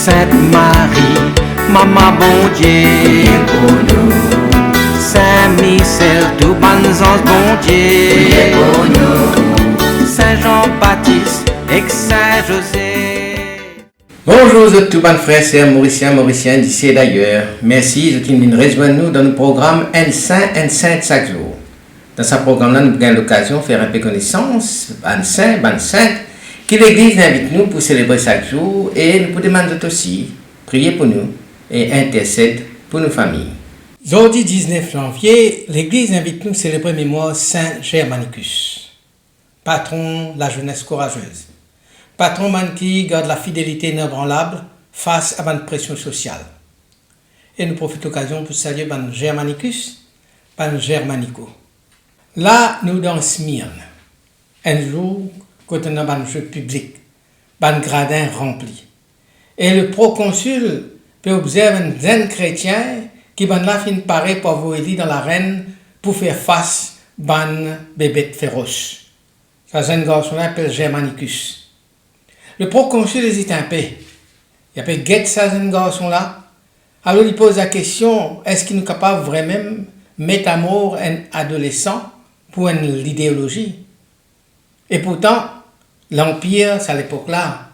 Sainte Marie, Maman bon Dieu, pour nous. Saint Michel, tout bon ange bon Dieu, pour nous. Saint Jean-Baptiste et Saint José. Bonjour à tous mes frères et sœurs mauriciens d'ici et d'ailleurs. Merci de nous rejoindre nous dans le programme Un Saint chaque jour. Dans ce programme-là, nous avons l'occasion de faire un peu connaissance, un saint, que l'Église invite nous pour célébrer chaque jour et nous demandons aussi prier pour nous et intercéder pour nos familles. Jeudi 19 janvier, l'Église invite nous à célébrer la mémoire Saint Germanicus, patron de la jeunesse courageuse, patron qui garde la fidélité inébranlable face à la pression sociale. Et nous profitons de l'occasion pour saluer Germanicus, Germanico. Là, nous dans Smyrne, un jour, quand on a un jeu public, un gradin rempli. Et le proconsul peut observer un jeune chrétien qui va là fin paraît pour vous élire dans l'arène pour faire face à un bébé féroce. Ce jeune garçon-là s'appelle Germanicus. Le proconsul hésite un peu. Il a guette ce jeune garçon-là. Alors il pose la question, est-ce qu'il est capable vraiment de mettre à mort un adolescent pour l'idéologie? Et pourtant, l'Empire, c'est à l'époque-là,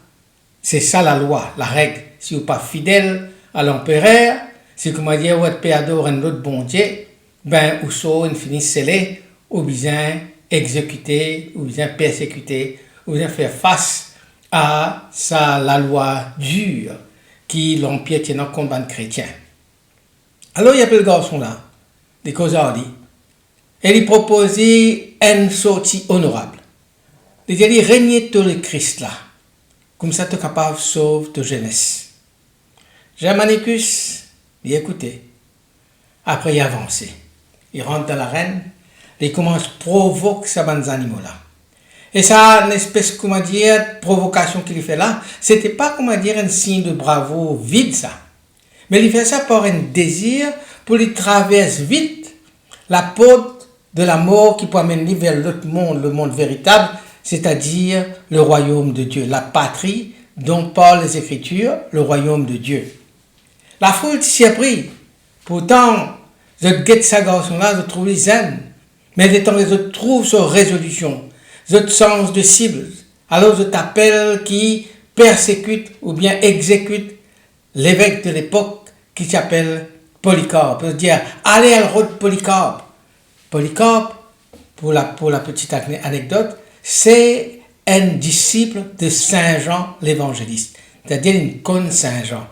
c'est ça la loi, la règle. Si vous n'êtes pas fidèle à l'empereur, si vous dire vous êtes péador un autre bon Dieu, ben, ou soit une finit scellé, ou bien exécuté, ou bien persécuté, ou bien faire face à ça, la loi dure qui l'Empire tient contre les chrétiens. Alors il y a le garçon là, des causards, et il proposait une sortie honorable. Il dit régner tout le Christ là, comme ça tu es capable de sauver ta jeunesse. Germanicus, il écoutait. Après il avance. Il rentre dans l'arène, il commence à provoquer ces animaux là. Et ça, une espèce, de provocation qu'il fait là, c'était pas, un signe de bravo vide ça. Mais il fait ça par un désir pour lui traverser vite la porte de la mort qui peut amener vers l'autre monde, le monde véritable, c'est-à-dire le royaume de Dieu, la patrie dont parlent les Écritures, le royaume de Dieu. La foule s'y a pris. Pourtant, je guette ce garçon-là, je trouve les zen. Mais dès temps que je trouve sa résolution, je sens de cible. Alors je t'appelle qui persécute ou bien exécute l'évêque de l'époque qui s'appelle Polycarpe. Je veux dire, allez à la route Polycarpe. Polycarpe, pour la petite anecdote, c'est un disciple de Saint Jean l'évangéliste. C'est-à-dire une conne Saint Jean.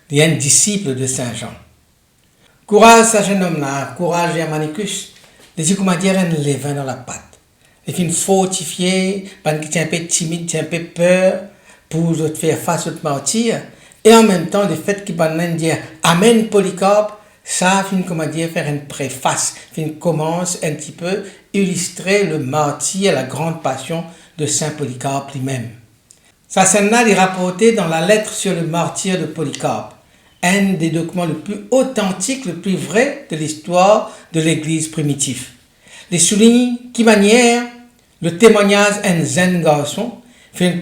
Il y a un disciple de Saint Jean. Courage, ce jeune homme-là, courage Germanicus, les comment dire un levain dans la pâte. Il fait fortifié, qui est un peu timide, qui a un peu peur pour te faire face au martyr. Et en même temps, le fait qu'il va dire Amen Polycarpe, ça fait faire une préface, commence un petit peu illustrer le martyr, la grande passion de Saint Polycarpe lui-même. Ça scène-là est rapporté dans la lettre sur le martyr de Polycarpe, un des documents les plus authentiques, le plus vrai de l'histoire de l'Église primitive. Les souligne qui manière le témoignage d'un jeune garçon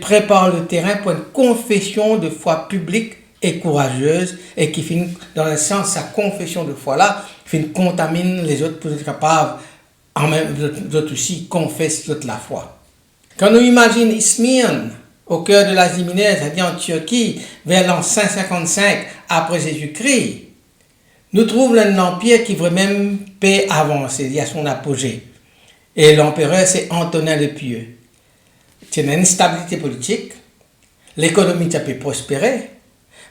prépare le terrain pour une confession de foi publique et courageuse et qui finit dans le sens sa confession de foi là contamine les autres pour être capable en même d'autres aussi confessent toute la foi. Quand nous imaginons Smyrne au cœur de l'Asie mineure, c'est-à-dire en Turquie, vers l'an 555 après Jésus-Christ, nous trouvons un empire qui vraiment peut avancer, il y a son apogée. Et l'empereur, c'est Antonin le Pieux. Il y a une stabilité politique, l'économie peut prospérer,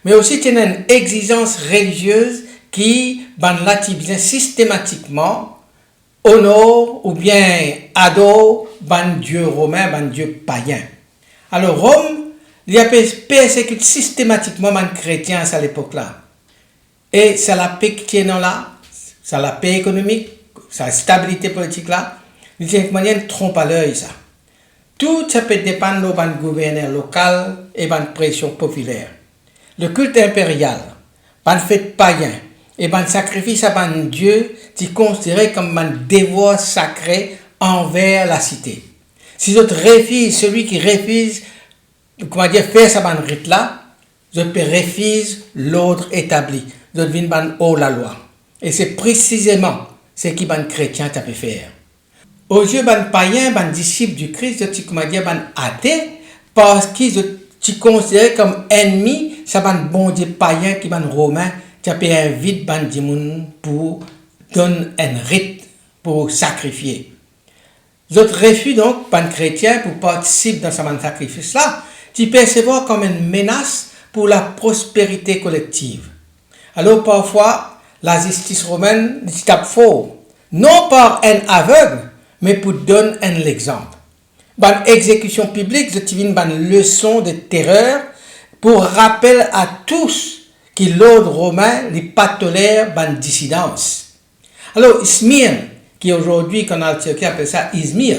mais aussi il y a une exigence religieuse qui, bien systématiquement, honore ou bien adore dieu romain, dieu païen. Alors Rome, il a persécuté systématiquement les chrétiens à l'époque-là. Et c'est la paix qui est là, c'est la paix économique, c'est la stabilité politique là, il y a une manière de tromper à l'œil ça. Tout ça peut dépendre du gouverneur local et de la pression populaire. Le culte impérial, le fait païen et le sacrifice à un dieu, c'est considéré comme un devoir sacré envers la cité. Si d'autres refusent, celui qui refuse, faire ce rite là, je peux refuser l'ordre établi, je viens ban haut la loi. Et c'est précisément ce qui ban chrétien t'a peut faire. Aux yeux ban païen, ban disciple du Christ, je comment dire ban athée, parce qu'ils tu considères comme ennemi, ça ban bon Dieu païen qui ban romain, tu peux inviter ban dimoun pour donner un rite, pour sacrifier. Je refuse donc, ban chrétien, pour participer dans ce sacrifice-là, tu peux percevoir comme une menace pour la prospérité collective. Alors parfois, la justice romaine tape fort, non par un aveugle, mais pour donner un exemple. Ban exécution publique, je t'ai ban leçon de terreur pour rappel à tous que l'ordre romain n'est pas tolère ban dissidence. Alors, Izmir, qui aujourd'hui, qu'on a Turquie appelle ça Izmir,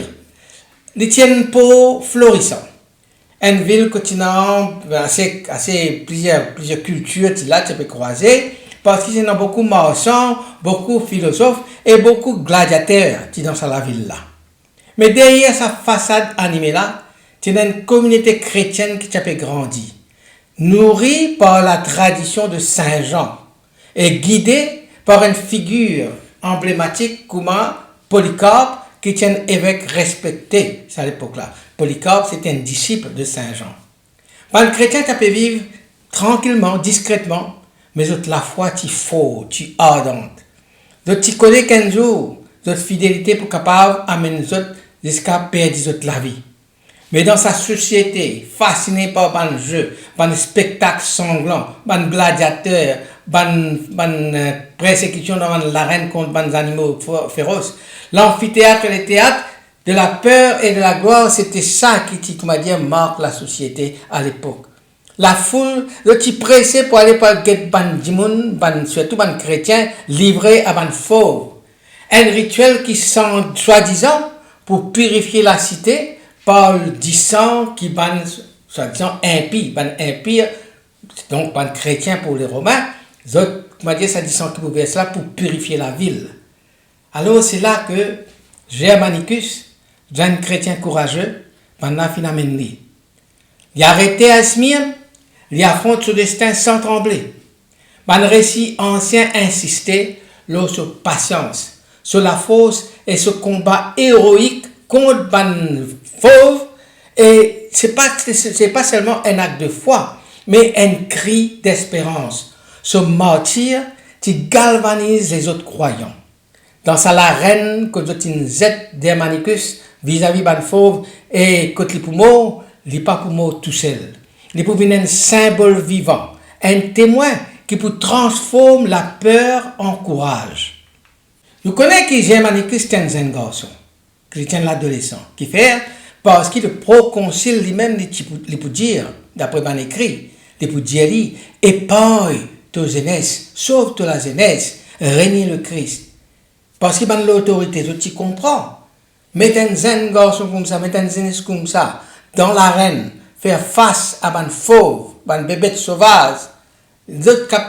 les tiennent pour florissant. Une ville continent assez plusieurs cultures, là, tu peux croiser, parce qu'il y a beaucoup de marchands, beaucoup de philosophes et beaucoup de gladiateurs qui dans la ville là. Mais derrière sa façade animée là, il y a une communauté chrétienne qui a grandi, nourrie par la tradition de Saint Jean et guidée par une figure emblématique comme Polycarpe, qui est un évêque respecté à l'époque là. Polycarpe, c'était un disciple de Saint Jean. Un chrétien qui peut vivre tranquillement, discrètement, mais la foi tu fort, tu ardente. Tu connais qu'un jour, notre fidélité pour capable amener jusqu'à perdre la vie. Mais dans sa société, fasciné par un jeu, un spectacle sanglant, un gladiateur, une persécution dans l'arène contre des animaux féroces, l'amphithéâtre et le théâtre de la peur et de la gloire, c'était ça qui, comment dire, marque la société à l'époque. La foule, le petit pressé pour aller par le surtout ban chrétien, livré à ban fauve. Un rituel qui, soi-disant, pour purifier la cité, par le sang qui ban, soi-disant, impie, donc ban chrétien pour les Romains, comment dire, ça dit sang qui pouvait être là pour purifier la ville. Alors c'est là que Germanicus, un chrétien courageux, pendant finalement il a arrêté à Smyrne, il affronte son destin sans trembler. Un récit ancien insistait sur patience, sur la force et ce combat héroïque contre ban fauve. Et c'est pas seulement un acte de foi, mais un cri d'espérance. Ce martyr qui galvanise les autres croyants. Dans sa l'arène que je Z Germanicus vis-à-vis ban fauve et côté pour mort, il n'est pas pour mort tout seul. Il peut venir un symbole vivant, un témoin qui peut transformer la peur en courage. Je connais que Germanicus est un garçon, chrétien l'adolescent, qui fait parce que le proconsul lui-même, il peut dire, d'après ban écrit, il peut dire, épargne ta jeunesse, sauve ta la jeunesse, règne le Christ. Parce qu'il a l'autorité, tu comprends. Mettre un jeune garçon comme ça, mettre un jeunesse comme ça, dans l'arène, faire face à un fauve, un bébé sauvage,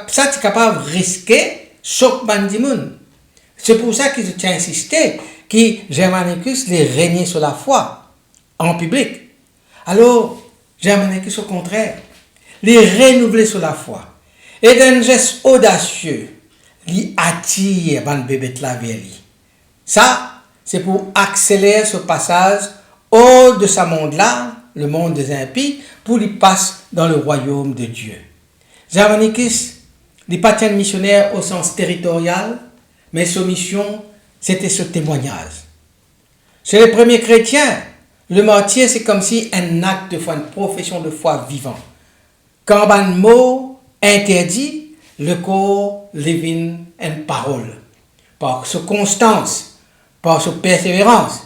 ça tu es capable de risquer choc bandimoun. C'est pour ça que je tiens à insister que Germanicus les régnait sur la foi, en public. Alors, Germanicus au contraire, les renouveler sur la foi. Et d'un geste audacieux, il attire un bébé de la vie. Ça, c'est pour accélérer ce passage hors de ce monde-là, le monde des impies, pour lui passer dans le royaume de Dieu. Germanicus n'est pas un missionnaire au sens territorial, mais sa mission, c'était ce témoignage. Chez les premiers chrétiens, le martyr, c'est comme si un acte de foi, une profession de foi vivant. Quand un mot interdit, le corps livre une parole. Par sa constance, par sa persévérance,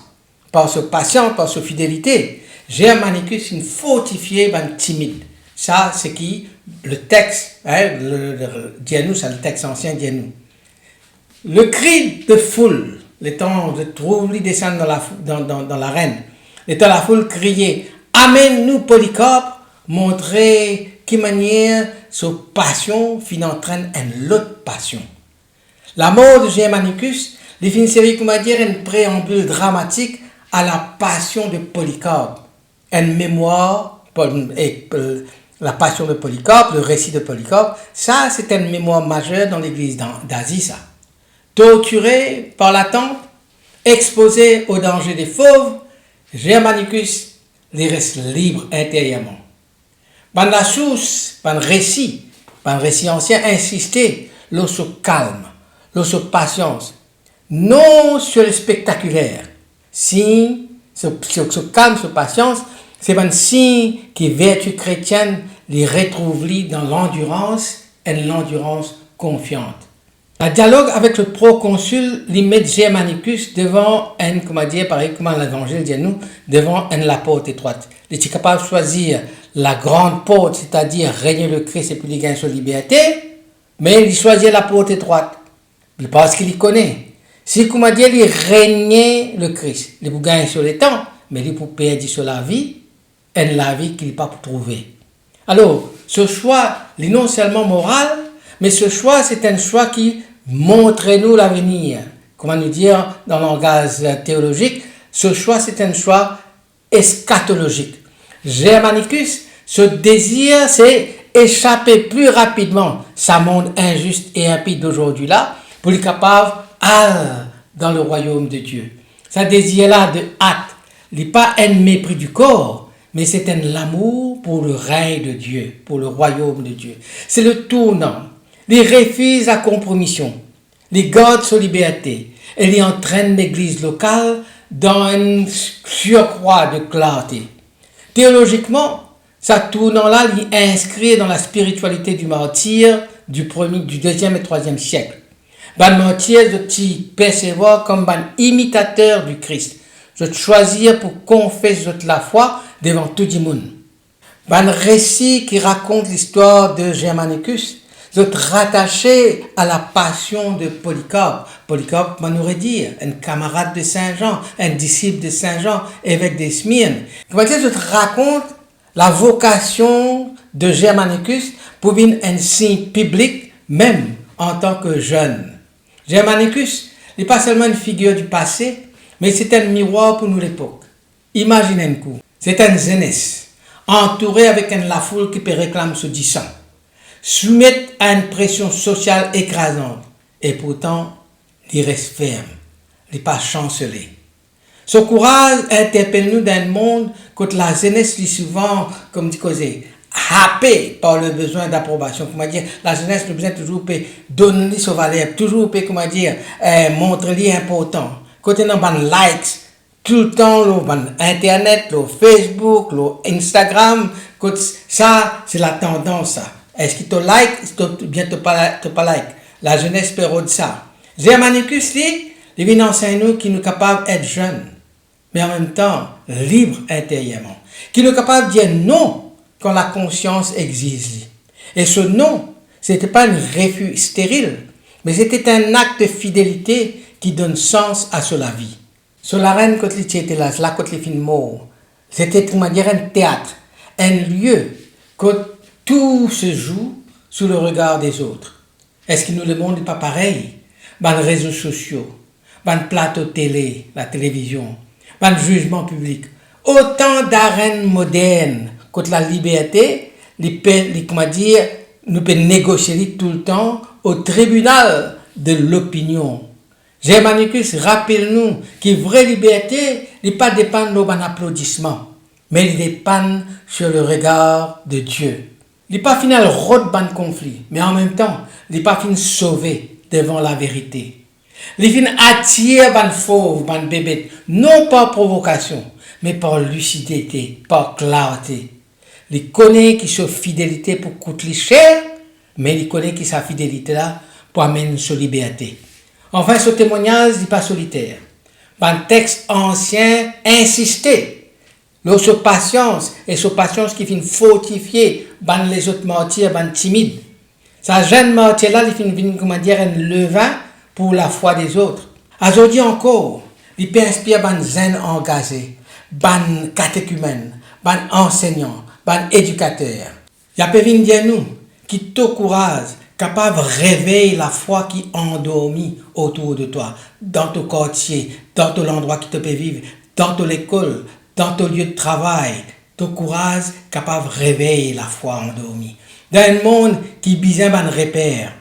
par sa patience, par sa fidélité, Germanicus est fortifié, timide. Ça, c'est qui le texte, dit nous, c'est le texte ancien, dit nous. Le cri de foule, le temps de trouver descendre dans l'arène, le temps la foule criait, amène-nous Polycarpe, montrer qui manière sa passion entraîne une autre passion. La mort de Germanicus définit une série, comment dire, une préambule dramatique à la passion de Polycarpe, une mémoire la passion de Polycarpe, le récit de Polycarpe, ça c'est une mémoire majeure dans l'église d'Asie, ça. Torturé par l'attente, exposé au danger des fauves, Germanicus les reste libre intérieurement. Dans la source, dans le récit ancien, insisté, l'eau se calme, l'eau se patience, non sur le spectaculaire. Si ce calme, ce patience, c'est un signe que vertu chrétienne les retrouve dans l'endurance et l'endurance confiante. Le dialogue avec le proconsul les met Germanicus devant un, pareil comme l'évangile dit nous, devant la porte étroite. Il est capable de choisir la grande porte, c'est-à-dire régner le Christ et puis il gagne sa liberté, mais il choisit la porte étroite. Parce qu'il y connaît. Si, il régnait le Christ, il peut gagner sur le temps, mais il peut perdre sur la vie, et la vie qu'il n'a pas trouver. Alors, ce choix, il est non seulement moral, mais ce choix, c'est un choix qui montre-nous l'avenir. Comment nous dire dans le langage théologique, ce choix, c'est un choix eschatologique. Germanicus, ce désir, c'est échapper plus rapidement ce monde injuste et impie d'aujourd'hui là, pour être capable d'aller dans le royaume de Dieu. Ce désir-là de hâte, il n'est pas un mépris du corps, mais c'est un amour pour le règne de Dieu, pour le royaume de Dieu. C'est le tournant. Il refuse la compromission, il garde sa liberté, et il entraîne l'église locale dans un surcroît de clarté. Théologiquement, ce tournant-là est inscrit dans la spiritualité du martyr du 2e et 3e siècle. Le martyr, je te percevoir comme un imitateur du Christ. Je te choisir pour confesser la foi devant tout le monde. Un récit qui raconte l'histoire de Germanicus, je te rattacher à la passion de Polycarpe. Polycarpe, on aurait dit, un camarade de Saint Jean, un disciple de Saint Jean, évêque de Smyrne. Je te raconte la vocation de Germanicus pour devenir un signe public, même en tant que jeune. Germanicus n'est pas seulement une figure du passé, mais c'est un miroir pour nous l'époque. Imaginez un coup, c'est une jeunesse, entourée avec la foule qui peut réclamer ce disant, soumettre à une pression sociale écrasante, et pourtant, il reste ferme, il n'est pas chancelé. Ce courage interpelle-nous dans un monde que la jeunesse est souvent, comme dit causé, happée par le besoin d'approbation. Comment dire, la jeunesse a besoin toujours de donner sa valeur, toujours de montrer important. Côté dans les likes, tout le temps, Internet, Facebook, Instagram, ça, c'est la tendance. Ça. Est-ce qu'il te like, ou bien te pas like? La jeunesse pérode ça. Germanicus, il vient enseigner nous qui nous capables d'être jeunes, mais en même temps libres intérieurement, qui nous capables de dire non quand la conscience exige. Et ce non, ce n'était pas un refus stérile, mais c'était un acte de fidélité qui donne sens à la vie. Sur la reine, quand il était là, quand il fin mort, c'était comment dire un théâtre, un lieu que tout se joue sous le regard des autres. Est-ce que nous, le monde n'est pas pareil? Les réseaux sociaux, les plateaux télé, la télévision, le jugement public. Autant d'arènes modernes contre la liberté, nous pouvons négocier tout le temps au tribunal de l'opinion. Germanicus rappelle-nous que la vraie liberté n'est pas dépendre de nos applaudissements, mais il dépend sur le regard de Dieu. Il n'est pas fini à rôde ban conflit, mais en même temps, il n'est pas fini sauvé devant la vérité. Il est fini attirer ban fauve, ban bébé, non par provocation, mais par lucidité, par clarté. Il connaît que sa fidélité pour coûter cher, mais il connaît que sa fidélité là pour amener sa liberté. Enfin, ce témoignage n'est pas solitaire. Un texte ancien insisté. Sa patience, et sa patience qui vient fortifier les autres martyrs, timides. Sa jeune martyr là, il vient un levain pour la foi des autres. Aujourd'hui encore, il peut inspirer un zen engagé, un catéchumène, un enseignant, un éducateur. Il peut venir dire nous, qui te courage, capable de réveiller la foi qui est endormie autour de toi, dans ton quartier, dans ton endroit qui te peut vivre, dans ton école, dans ton lieu de travail, ton courage capable de réveiller la foi endormie. Dans un monde qui besoin d'un repère,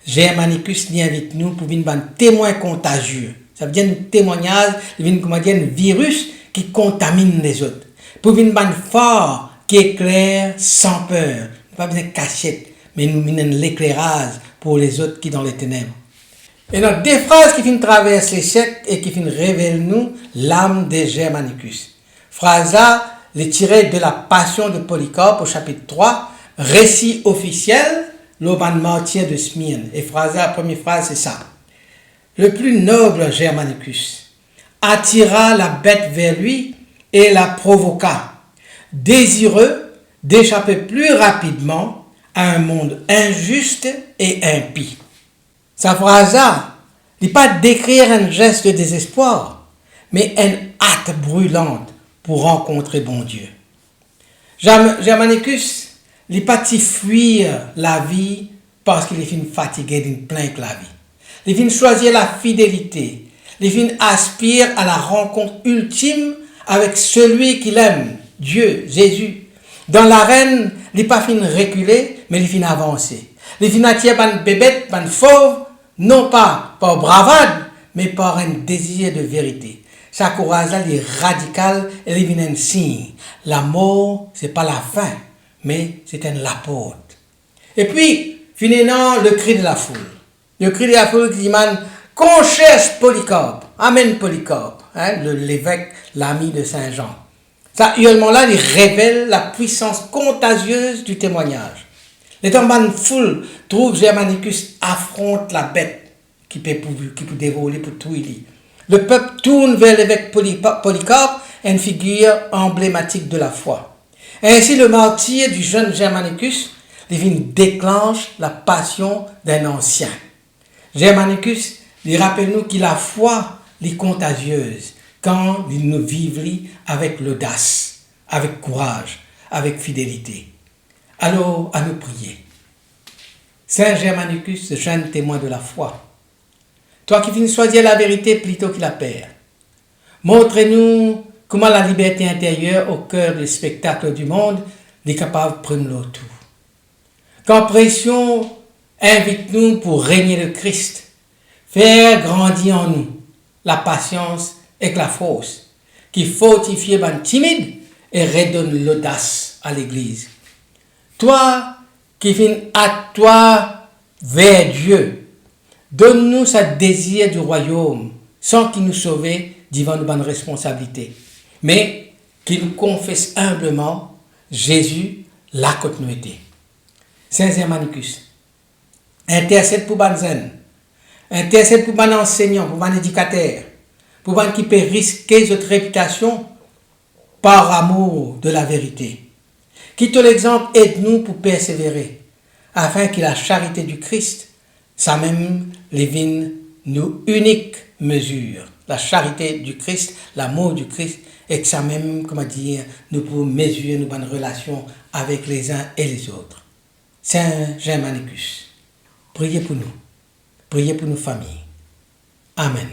Germanicus nous invite nous pour venir un témoin contagieux. Ça veut dire un témoignage, un virus qui contamine les autres. Pour venir un phare qui éclaire sans peur. Pas besoin de cachette, mais nous venons l'éclairage pour les autres qui sont dans les ténèbres. Et donc, des phrases qui viennent traverser les siècles et qui viennent révéler nous l'âme de Germanicus. Phrase là, les tirées de la Passion de Polycarpe au chapitre 3, récit officiel, l'auban martyr de Smyrne. Et phrase là, la première phrase, c'est ça. Le plus noble Germanicus attira la bête vers lui et la provoqua, désireux d'échapper plus rapidement à un monde injuste et impie. Sa phrase-là n'est pas décrire un geste de désespoir, mais une hâte brûlante pour rencontrer bon Dieu. Germanicus n'est pas de fuir la vie parce qu'il est fatigué d'une pleine la vie. Il vient choisir la fidélité. Il vient aspire à la rencontre ultime avec celui qu'il aime, Dieu, Jésus. Dans l'arène, il n'est pas fin reculer, mais il vient avancer. Il vient attirer une bébête, une fauve, non pas par bravade, mais par un désir de vérité. Sa courage-là est radical et il vient un signe. La mort, ce n'est pas la fin, mais c'est un apôtre. Et puis, finalement, le cri de la foule. Le cri de la foule qui dit, qu'on cherche Polycarpe. Amen Polycarpe, l'évêque, l'ami de Saint Jean. Ça, hurlement-là, il révèle la puissance contagieuse du témoignage. Les tombants foule trouvent Germanicus affronte la bête qui peut dévorer pour tout il. Le peuple tourne vers l'évêque Polycarpe, une figure emblématique de la foi. Ainsi, le martyr du jeune Germanicus déclenche la passion d'un ancien. Germanicus lui rappelle-nous que la foi est contagieuse quand il nous vivrit avec l'audace, avec courage, avec fidélité. Alors, à nous prier. Saint Germanicus, jeune témoin de la foi, toi qui viens choisir la vérité plutôt que la perd, montre-nous comment la liberté intérieure au cœur du spectacle du monde est capable de prendre le tout. Quand pression, invite-nous pour régner le Christ, faire grandir en nous la patience et la force, qui fortifie les timides et redonne l'audace à l'Église. Toi qui viens à toi vers Dieu, donne-nous ce désir du royaume sans qu'il nous sauve devant nos bonnes responsabilités, mais qu'il nous confesse humblement Jésus là que nous étions. Saint Germanicus, intercède pour les zen, intercède pour les enseignants, pour les éducateurs, pour les qui peuvent risquer notre réputation par amour de la vérité. Quitte l'exemple, aide-nous pour persévérer, afin que la charité du Christ, ça même les nos uniques mesures. La charité du Christ, l'amour du Christ, et que ça même, nous pouvons mesurer nos bonnes relations avec les uns et les autres. Saint Germanicus, priez pour nous, priez pour nos familles. Amen.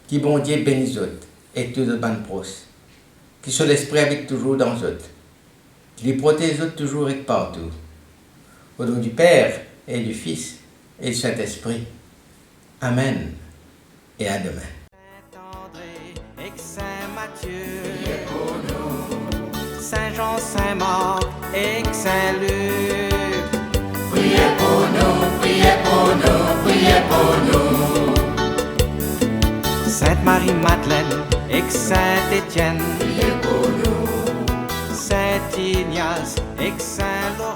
Qui bon Dieu bénisse autres et tous les bonnes proches, qui soit l'esprit avec toujours dans autres, qui les protège autres toujours et partout. Au nom du Père et du Fils et du Saint-Esprit. Amen et à demain. Saint-Jean, Saint-Marc et Saint-Luc. Priez pour nous, priez pour nous, priez pour nous. Sainte-Marie-Madeleine et Saint-Étienne. Priez pour nous. Saint-Ignace et Saint-Laurent.